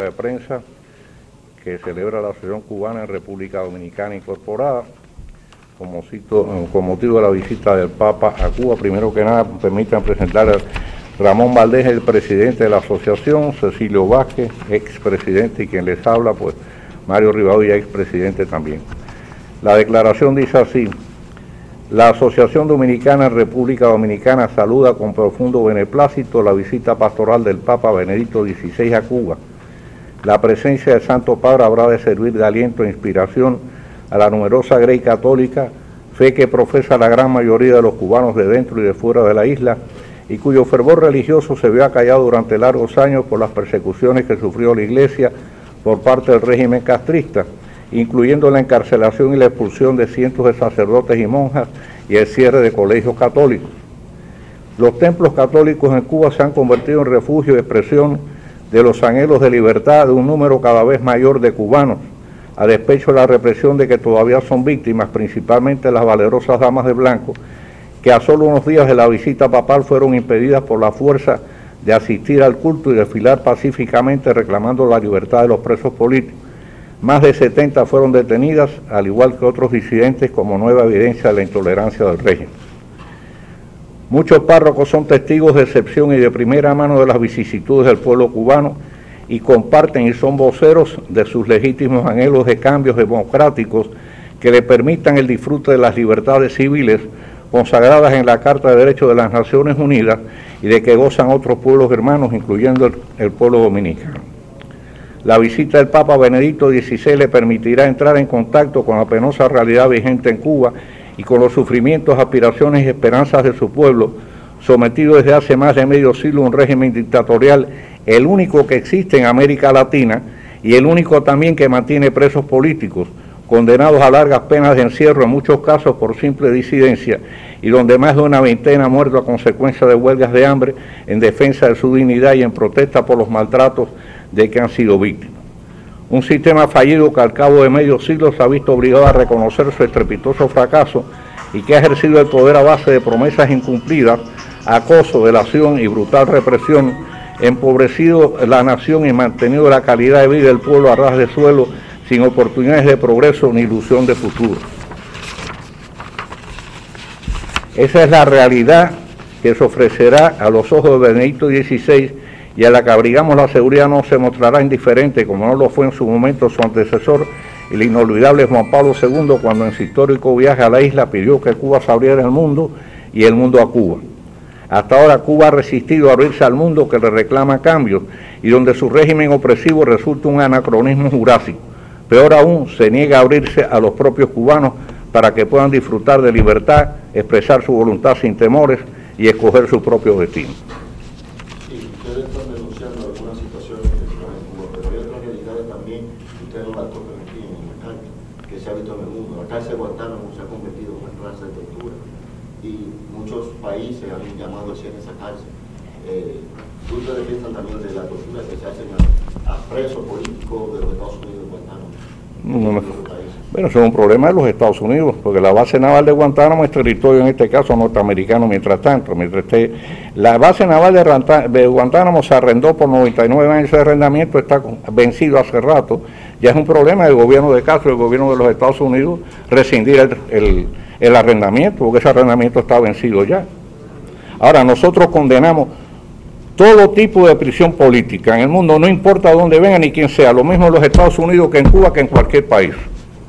de prensa que celebra la Asociación Cubana en República Dominicana Incorporada con motivo de la visita del Papa a Cuba. Primero que nada, permitan presentar a Ramón Valdés, el presidente de la asociación, Cecilio Vázquez, expresidente, y quien les habla, pues Mario Rivadavia, expresidente también. La declaración dice así: la Asociación Dominicana en República Dominicana saluda con profundo beneplácito la visita pastoral del Papa Benedicto XVI a Cuba. La presencia del Santo Padre habrá de servir de aliento e inspiración a la numerosa grey católica, fe que profesa la gran mayoría de los cubanos de dentro y de fuera de la isla, y cuyo fervor religioso se vio acallado durante largos años por las persecuciones que sufrió la Iglesia por parte del régimen castrista, incluyendo la encarcelación y la expulsión de cientos de sacerdotes y monjas y el cierre de colegios católicos. Los templos católicos en Cuba se han convertido en refugio y expresión de los anhelos de libertad de un número cada vez mayor de cubanos, a despecho de la represión de que todavía son víctimas, principalmente las valerosas damas de blanco, que a solo unos días de la visita papal fueron impedidas por la fuerza de asistir al culto y desfilar pacíficamente reclamando la libertad de los presos políticos. Más de 70 fueron detenidas, al igual que otros disidentes, como nueva evidencia de la intolerancia del régimen. Muchos párrocos son testigos de excepción y de primera mano de las vicisitudes del pueblo cubano y comparten y son voceros de sus legítimos anhelos de cambios democráticos que le permitan el disfrute de las libertades civiles consagradas en la Carta de Derechos de las Naciones Unidas y de que gozan otros pueblos hermanos, incluyendo el pueblo dominicano. La visita del Papa Benedicto XVI le permitirá entrar en contacto con la penosa realidad vigente en Cuba y con los sufrimientos, aspiraciones y esperanzas de su pueblo, sometido desde hace más de medio siglo a un régimen dictatorial, el único que existe en América Latina y el único también que mantiene presos políticos, condenados a largas penas de encierro, en muchos casos por simple disidencia, y donde más de una veintena ha muerto a consecuencia de huelgas de hambre en defensa de su dignidad y en protesta por los maltratos de que han sido víctimas. Un sistema fallido que al cabo de medio siglo se ha visto obligado a reconocer su estrepitoso fracaso y que ha ejercido el poder a base de promesas incumplidas, acoso, delación y brutal represión, empobrecido la nación y mantenido la calidad de vida del pueblo a ras de suelo, sin oportunidades de progreso ni ilusión de futuro. Esa es la realidad que se ofrecerá a los ojos de Benedicto XVI, y a la que abrigamos la seguridad no se mostrará indiferente, como no lo fue en su momento su antecesor, el inolvidable Juan Pablo II, cuando en su histórico viaje a la isla pidió que Cuba se abriera al mundo y el mundo a Cuba. Hasta ahora Cuba ha resistido a abrirse al mundo que le reclama cambios y donde su régimen opresivo resulta un anacronismo jurásico. Peor aún, se niega a abrirse a los propios cubanos para que puedan disfrutar de libertad, expresar su voluntad sin temores y escoger su propio destino. Sí, ustedes están denunciando algunas situaciones que se dan en Cuba, pero hay otras realidades también que ustedes no las tocan aquí en la cárcel, que se ha visto en el mundo. La cárcel de Guantánamo se ha convertido en una clase de tortura y muchos países han llamado a esa cárcel. Ustedes piensan también de la tortura que se hacen a presos políticos de los Estados Unidos de Guantánamo. Bueno, eso es un problema de los Estados Unidos, porque la base naval de Guantánamo es territorio, en este caso, norteamericano. Mientras tanto, la base naval de Guantánamo se arrendó por 99 años de arrendamiento, está vencido hace rato. Ya es un problema del gobierno de Castro y del gobierno de los Estados Unidos rescindir el arrendamiento, porque ese arrendamiento está vencido ya. Ahora, nosotros condenamos todo tipo de prisión política en el mundo, no importa dónde venga ni quién sea, lo mismo en los Estados Unidos que en Cuba, que en cualquier país.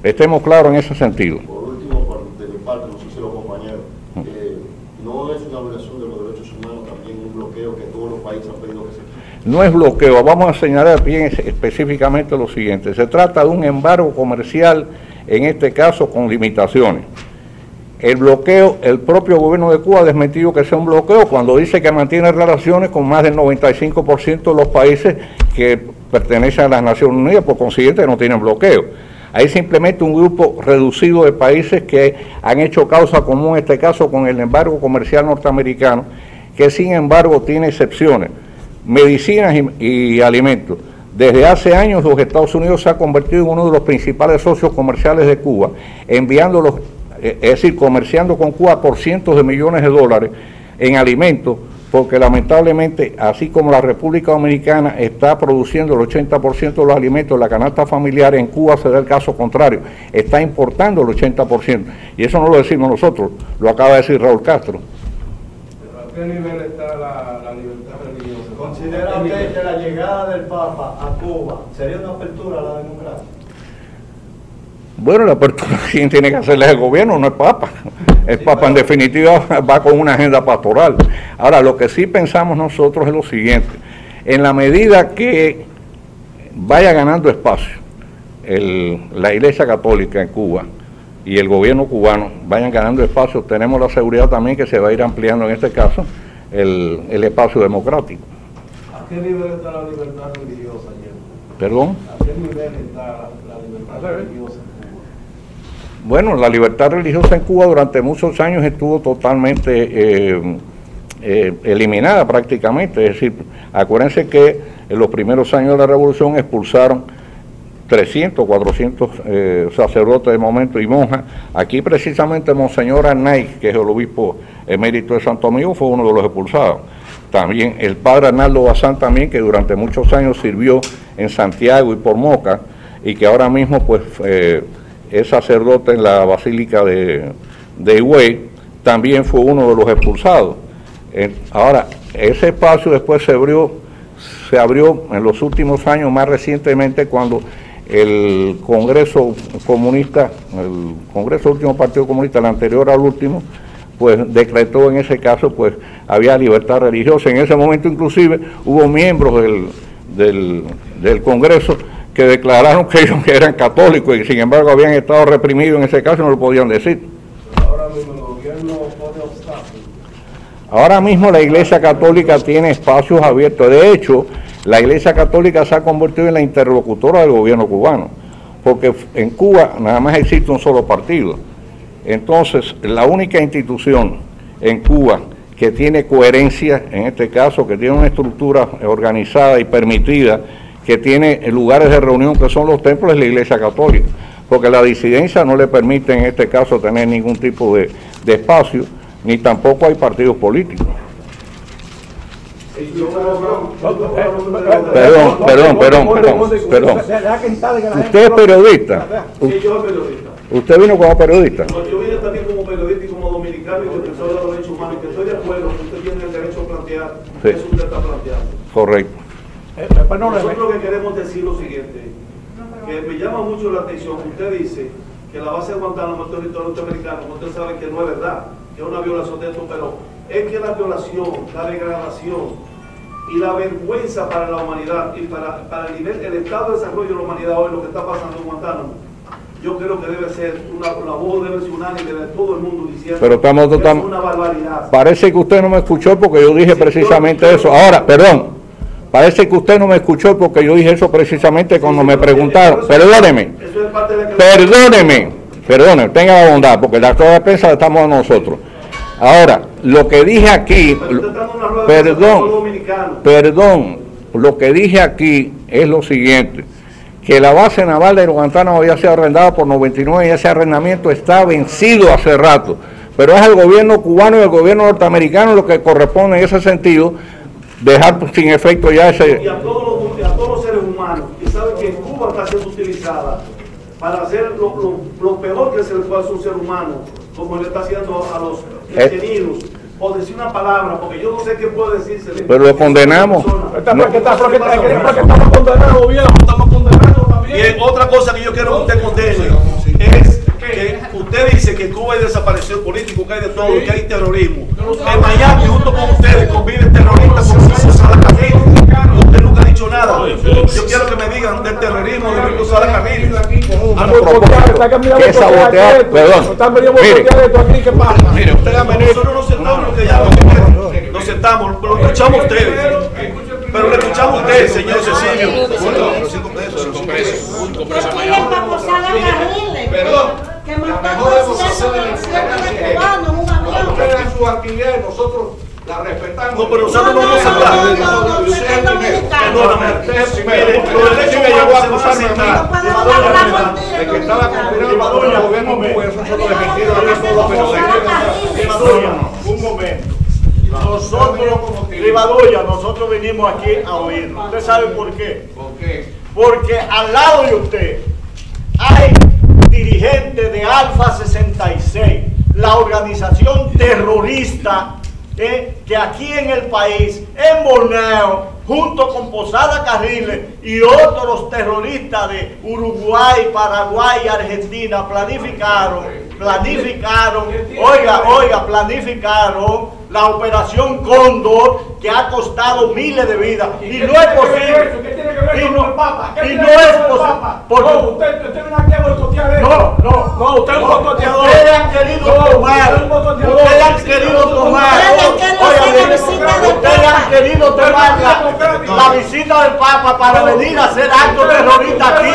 Estemos claros en ese sentido. Por último, de mi parte, no sé si los compañeros, ¿no es una violación de los derechos humanos también un bloqueo que todos los países han pedido que se quite? No es bloqueo, vamos a señalar bien específicamente lo siguiente: se trata de un embargo comercial, en este caso con limitaciones. El bloqueo, el propio gobierno de Cuba ha desmentido que sea un bloqueo cuando dice que mantiene relaciones con más del 95% de los países que pertenecen a las Naciones Unidas, por consiguiente no tienen bloqueo. Hay simplemente un grupo reducido de países que han hecho causa común, en este caso con el embargo comercial norteamericano, que sin embargo tiene excepciones: medicinas y alimentos. Desde hace años los Estados Unidos se ha convertido en uno de los principales socios comerciales de Cuba, comerciando con Cuba por cientos de millones de dólares en alimentos, porque lamentablemente, así como la República Dominicana está produciendo el 80% de los alimentos de la canasta familiar, en Cuba se da el caso contrario, está importando el 80%, y eso no lo decimos nosotros, lo acaba de decir Raúl Castro. ¿A qué nivel está la libertad religiosa? ¿Considera usted que la llegada del Papa a Cuba sería una apertura a la democracia? Bueno, la apertura quien tiene que hacerle el gobierno, no el Papa. El Papa en definitiva va con una agenda pastoral. Ahora, lo que sí pensamos nosotros es lo siguiente: en la medida que vaya ganando espacio la Iglesia Católica en Cuba y el gobierno cubano vayan ganando espacio, tenemos la seguridad también que se va a ir ampliando en este caso el espacio democrático. ¿A qué nivel está la libertad religiosa ayer? ¿Perdón? ¿A qué nivel está la libertad religiosa? Bueno, la libertad religiosa en Cuba durante muchos años estuvo totalmente eliminada prácticamente. Es decir, acuérdense que en los primeros años de la revolución expulsaron 300, 400 sacerdotes de momento y monjas. Aquí precisamente Monseñor Arnaiz, que es el obispo emérito de Santo Domingo, fue uno de los expulsados. También el padre Arnaldo Bazán también, que durante muchos años sirvió en Santiago y por Moca, y que ahora mismo pues es sacerdote en la Basílica de Higüey, también fue uno de los expulsados. Ahora, ese espacio después se abrió en los últimos años, más recientemente, cuando el Congreso Comunista, el Congreso Último Partido Comunista, el anterior al último, pues decretó en ese caso, pues había libertad religiosa. En ese momento inclusive hubo miembros del Congreso que declararon que ellos eran católicos y sin embargo habían estado reprimidos en ese caso y no lo podían decir. Ahora mismo el gobierno pone obstáculos. Ahora mismo la Iglesia Católica tiene espacios abiertos. De hecho, la Iglesia Católica se ha convertido en la interlocutora del gobierno cubano, porque en Cuba nada más existe un solo partido. Entonces, la única institución en Cuba que tiene coherencia, en este caso, que tiene una estructura organizada y permitida, que tiene lugares de reunión que son los templos, es la Iglesia Católica, porque la disidencia no le permite en este caso tener ningún tipo de espacio, ni tampoco hay partidos políticos. Perdón. ¿Usted es periodista? Sí, yo soy periodista. ¿Usted vino como periodista? No, yo vine también como periodista y como dominicano y defensor de los derechos humanos, que estoy de acuerdo que usted tiene el derecho a plantear Sí. eso que usted está planteando. Correcto. Nosotros lo que queremos decir lo siguiente, que me llama mucho la atención, usted dice que la base de Guantánamo es territorio norteamericano, usted sabe que no es verdad, que es una violación de esto, pero es que la violación, la degradación y la vergüenza para la humanidad y para el nivel, el estado de desarrollo de la humanidad hoy, lo que está pasando en Guantánamo, yo creo que debe ser la voz debe ser unánime de todo el mundo diciendo Pero estamos que es una barbaridad. Parece que usted no me escuchó porque yo dije precisamente eso. Ahora, perdón, parece que usted no me escuchó porque yo dije eso precisamente cuando me preguntaron. Perdóneme, tenga la bondad, porque la rueda de prensa la estamos a nosotros. Ahora, lo que dije aquí, perdón, lo que dije aquí es lo siguiente, que la base naval de Guantánamo había sido arrendada por 99 y ese arrendamiento está vencido hace rato, pero es al gobierno cubano y al gobierno norteamericano lo que corresponde en ese sentido dejar sin efecto ya ese... Y a todos los seres humanos que saben que Cuba está siendo utilizada para hacer lo peor que se le puede hacer a un ser humano, como le está haciendo a los detenidos, o decir una palabra, porque yo no sé qué puede decirse. Pero lo condenamos. Estamos condenados, viejo, estamos condenados también. Y otra cosa que yo quiero que usted condene es que usted dice que Cuba hay desaparición político, que hay de todo, que hay terrorismo. En Miami, junto con ustedes, conviven terroristas con Salah-Carril. Usted nunca ha dicho nada. Yo quiero que me digan del terrorismo de Víctor Salah-Carril. Que sabotear, perdón. Mire, usted ha venido. Nosotros nos sentamos lo que llama. Nos sentamos, pero lo escuchamos a ustedes. Pero le escuchamos a ustedes, señor Cecilio. 5 presos en Miami. Que mató al presidente del cubano en un avión. Su alquiler, nosotros la respetamos. No, pero nosotros no vamos a sentar. Perdóname. Mire, los derechos humanos se van a sentar. De que estaba condenado por el gobierno cubano, nosotros defendimos a todos los periodistas. Un momento. Nosotros como Rivadulla, nosotros vinimos aquí a oírlo. ¿Usted sabe por qué? ¿Por qué? Porque al lado de usted hay dirigentes de Alfa 66, la organización terrorista que aquí en el país, en Borneo, junto con Posada Carriles y otros terroristas de Uruguay, Paraguay y Argentina, planificaron, planificaron la operación Cóndor, que ha costado miles de vidas. Y no es posible. ¿Qué tiene que ver con el Papa? Y no es posible. No, usted no ha querido boicotear eso. No, usted es un boicoteador. Ustedes han querido tomar. Ustedes han querido tomar. Ustedes han querido tomar la visita del Papa para venir a hacer actos terroristas aquí.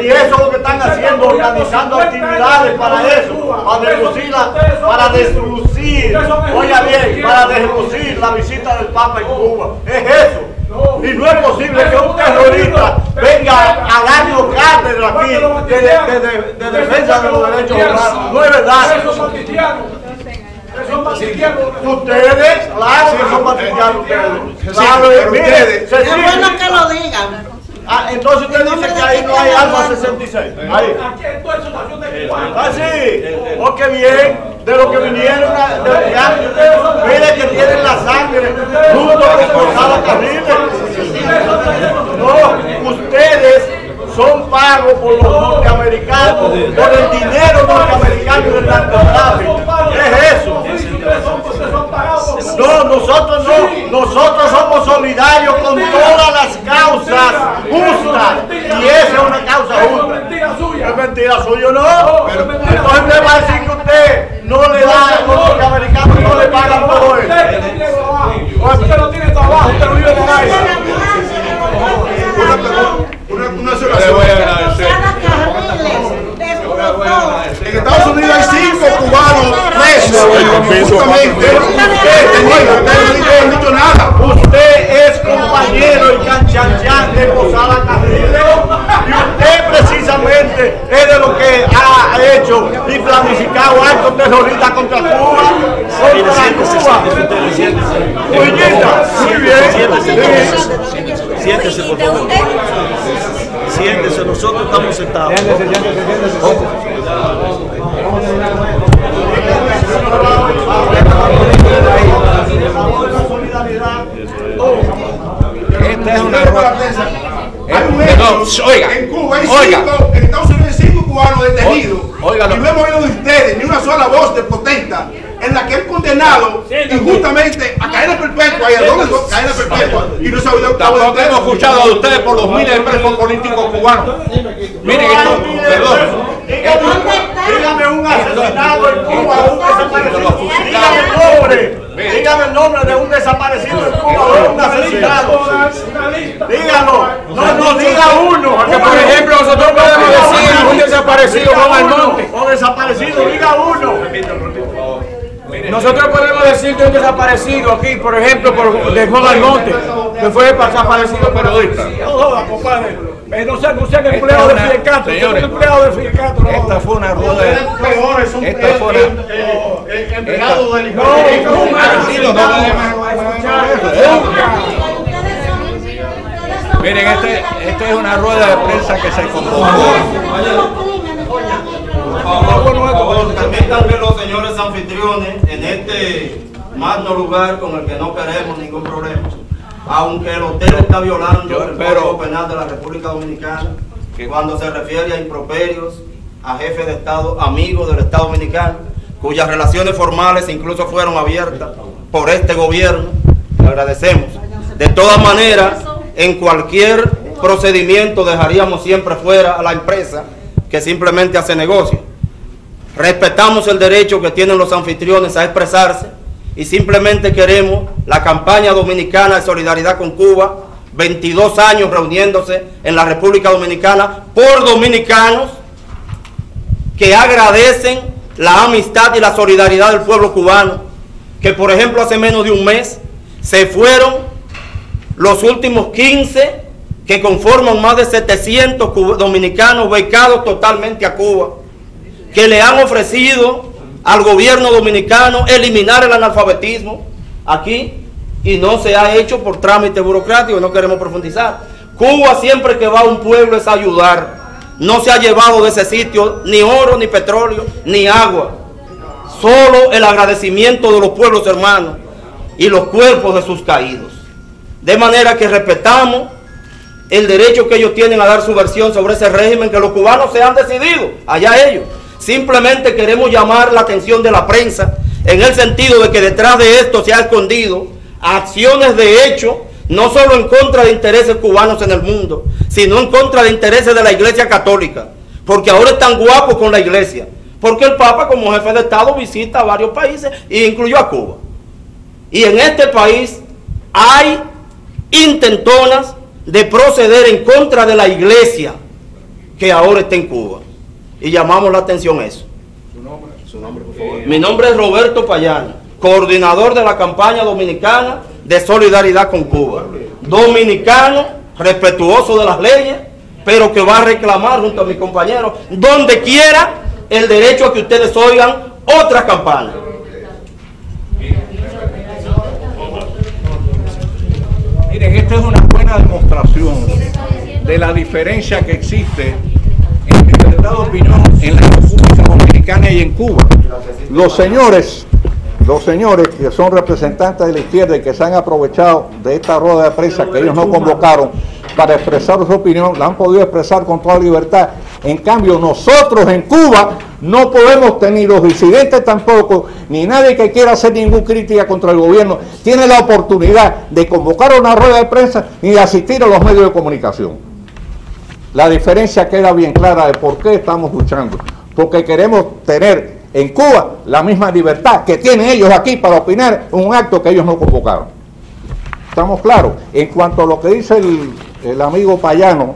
Y eso es lo que están haciendo, organizando actividades para eso. Para deslucir. Oiga bien, para deslucir la visita del Papa en Cuba. Es eso. Y no es posible que un terrorista venga a darnos cátedra aquí de defensa de los derechos humanos. No es verdad. Ustedes, claro que son cristianos. Claro, mire, Es bueno que lo digan. entonces usted dice que ahí no hay Alfa 66. Ahí. Aquí en toda situación de Cuba. Ah, sí. Oh, qué bien. De lo que vinieron mire que tienen la sangre junto con Posada Carriles. No, ustedes son pagos por los norteamericanos, por el dinero norteamericano del narcotráfico. ¿Qué es eso? No, nosotros no. Nosotros somos solidarios con todas las causas justas. Y esa es una causa justa. Es mentira suya, ¿no? Entonces me va a decir que usted no le da a los norteamericanos, no le pagan todo eso. Usted no tiene trabajo, usted no vive de aire. Una sola le voy a agradecer. En Estados Unidos hay 5 cubanos presos. Justamente. Usted no ha dicho nada. Usted es compañero y canchanchan de Posada Carriles. Y usted precisamente es de lo que ha hecho y planificado actos terroristas contra Cuba. Muy bien. Siéntese, por favor. Siéntese, nosotros estamos sentados. Esta es una rueda. Oiga, en Cuba hay 5, en Estados Unidos hay 5 cubanos detenidos. Oiga, y no hemos oído de ustedes ni una sola voz de protesta en la que han condenado injustamente a cadena perpetua y a doble cadena perpetua. Y no se ha oído tampoco hemos escuchado de ustedes por los miles de presos políticos cubanos. Miren esto, perdón. Dígame un asesinado en Cuba, un desaparecido. Dígame el nombre. Dígame el nombre de un desaparecido en Cuba o un asesinado. Dígalo. No, diga uno. Porque, por ejemplo, nosotros podemos decir un desaparecido Juan Almonte. O desaparecido, diga uno. Nosotros podemos decir de un desaparecido aquí, por ejemplo, de Juan Almonte, que fue desaparecido periodista. No, compadre. No sean empleados de Fidel Castro, son empleados de Fidel Castro. Esta fue una rueda de... Esta fue el empleado del Miren, esta es una rueda de prensa que se convocó. También también los señores anfitriones en este magno lugar con el que no queremos ningún problema. Aunque el hotel está violando el Código Penal de la República Dominicana, cuando se refiere a improperios, a jefes de Estado, amigos del Estado Dominicano, cuyas relaciones formales incluso fueron abiertas por este gobierno, le agradecemos. De todas maneras, en cualquier procedimiento dejaríamos siempre fuera a la empresa que simplemente hace negocio. Respetamos el derecho que tienen los anfitriones a expresarse y simplemente queremos la campaña dominicana de solidaridad con Cuba, 22 años reuniéndose en la República Dominicana por dominicanos que agradecen la amistad y la solidaridad del pueblo cubano, que por ejemplo hace menos de un mes se fueron los últimos 15 que conforman más de 700 dominicanos becados totalmente a Cuba, que le han ofrecido al gobierno dominicano eliminar el analfabetismo aquí y no se ha hecho por trámite burocrático, no queremos profundizar. Cuba siempre que va a un pueblo es ayudar. No se ha llevado de ese sitio ni oro, ni petróleo, ni agua. Solo el agradecimiento de los pueblos hermanos y los cuerpos de sus caídos. De manera que respetamos el derecho que ellos tienen a dar su versión sobre ese régimen que los cubanos se han decidido, allá ellos. Simplemente queremos llamar la atención de la prensa en el sentido de que detrás de esto se ha escondido acciones de hecho, no solo en contra de intereses cubanos en el mundo, sino en contra de intereses de la Iglesia Católica, porque ahora están guapos con la Iglesia, porque el Papa como jefe de Estado visita a varios países e incluyó a Cuba. Y en este país hay intentonas de proceder en contra de la Iglesia que ahora está en Cuba, y llamamos la atención a eso. ¿Su nombre, por favor? Mi nombre es Roberto Payano, coordinador de la campaña dominicana de solidaridad con Cuba. Dominicano, respetuoso de las leyes, pero que va a reclamar junto a mis compañeros, donde quiera, el derecho a que ustedes oigan otras campañas. Miren, esta es una buena demostración de la diferencia que existe entre la libertad de opinión en la República Dominicana y en Cuba. Los señores que son representantes de la izquierda y que se han aprovechado de esta rueda de prensa que ellos no convocaron para expresar su opinión, la han podido expresar con toda libertad. En cambio, nosotros en Cuba no podemos tener, los disidentes tampoco, ni nadie que quiera hacer ninguna crítica contra el gobierno, tiene la oportunidad de convocar una rueda de prensa ni de asistir a los medios de comunicación. La diferencia queda bien clara de por qué estamos luchando. Porque queremos tener en Cuba la misma libertad que tienen ellos aquí para opinar en un acto que ellos no convocaron. ¿Estamos claros? En cuanto a lo que dice el amigo Payano,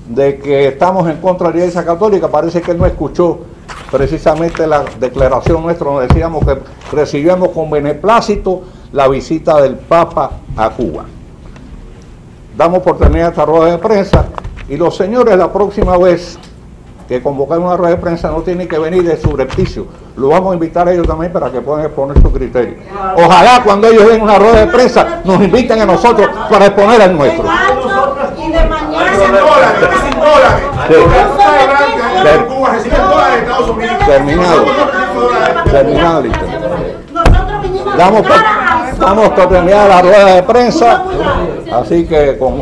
de que estamos en contra de la Iglesia Católica, parece que él no escuchó precisamente la declaración nuestra, donde decíamos que recibíamos con beneplácito la visita del Papa a Cuba. Damos por terminada esta rueda de prensa, y los señores la próxima vez que convocan una rueda de prensa no tienen que venir de subrepticio. Lo vamos a invitar a ellos también para que puedan exponer su criterio. Ojalá cuando ellos den una rueda de prensa nos inviten a nosotros para exponer el nuestro. Y de mañana. Terminado. Damos por terminada la rueda de prensa, así que con